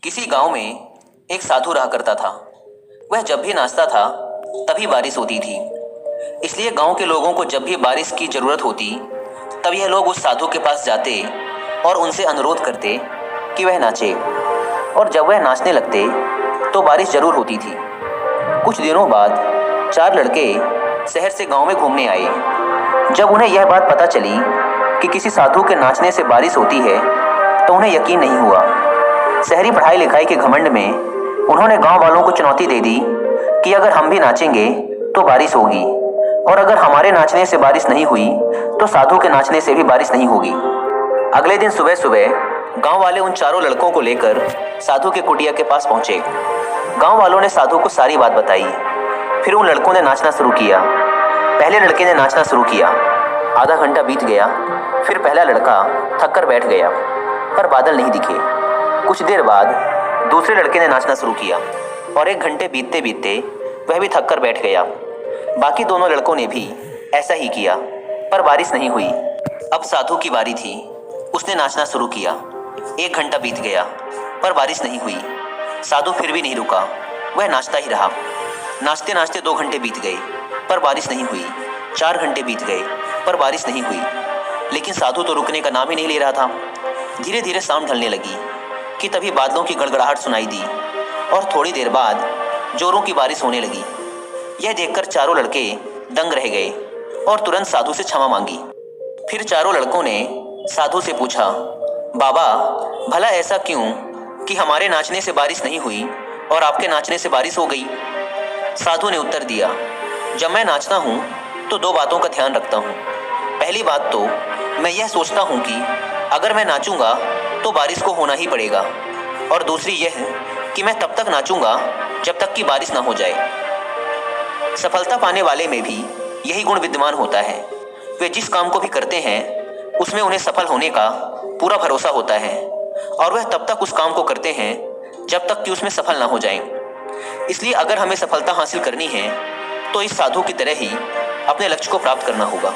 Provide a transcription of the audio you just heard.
किसी गांव में एक साधु रहा करता था। वह जब भी नाचता था तभी बारिश होती थी। इसलिए गांव के लोगों को जब भी बारिश की जरूरत होती तब यह लोग उस साधु के पास जाते और उनसे अनुरोध करते कि वह नाचे। और जब वह नाचने लगते तो बारिश जरूर होती थी। कुछ दिनों बाद 4 लड़के शहर से गांव में घूमने आए। जब उन्हें यह बात पता चली कि किसी साधु के नाचने से बारिश होती है तो उन्हें यकीन नहीं हुआ। शहरी पढ़ाई लिखाई के घमंड में उन्होंने गांव वालों को चुनौती दे दी कि अगर हम भी नाचेंगे तो बारिश होगी, और अगर हमारे नाचने से बारिश नहीं हुई तो साधु के नाचने से भी बारिश नहीं होगी। अगले दिन सुबह सुबह गांव वाले उन चारों लड़कों को लेकर साधु के कुटिया के पास पहुंचे। गांव वालों ने साधु को सारी बात बताई। फिर उन लड़कों ने नाचना शुरू किया। पहले लड़के ने नाचना शुरू किया। आधा घंटा बीत गया। फिर पहला लड़का थक कर बैठ गया, पर बादल नहीं दिखे। कुछ देर बाद दूसरे लड़के ने नाचना शुरू किया और 1 घंटे बीतते बीतते वह भी थक कर बैठ गया। बाकी दोनों लड़कों ने भी ऐसा ही किया, पर बारिश नहीं हुई। अब साधु की बारी थी। उसने नाचना शुरू किया। 1 घंटा बीत गया, पर बारिश नहीं हुई। साधु फिर भी नहीं रुका, वह नाचता ही रहा। नाचते नाचते 2 घंटे बीत गए, पर बारिश नहीं हुई। 4 घंटे बीत गए, पर बारिश नहीं हुई। लेकिन साधु तो रुकने का नाम ही नहीं ले रहा था। धीरे धीरे शाम ढलने लगी कि तभी बादलों की गड़गड़ाहट सुनाई दी और थोड़ी देर बाद जोरों की बारिश होने लगी। यह देखकर चारों लड़के दंग रह गए और तुरंत साधु से क्षमा मांगी। फिर चारों लड़कों ने साधु से पूछा, बाबा, भला ऐसा क्यों कि हमारे नाचने से बारिश नहीं हुई और आपके नाचने से बारिश हो गई? साधु ने उत्तर दिया, जब मैं नाचता हूँ तो 2 बातों का ध्यान रखता हूँ। पहली बात तो मैं यह सोचता हूँ कि अगर मैं नाचूंगा तो बारिश को होना ही पड़ेगा, और दूसरी यह कि मैं तब तक नाचूंगा जब तक कि बारिश ना हो जाए। सफलता पाने वाले में भी यही गुण विद्यमान होता है। वे जिस काम को भी करते हैं उसमें उन्हें सफल होने का पूरा भरोसा होता है, और वह तब तक उस काम को करते हैं जब तक कि उसमें सफल ना हो जाएं। इसलिए अगर हमें सफलता हासिल करनी है तो इस साधु की तरह ही अपने लक्ष्य को प्राप्त करना होगा।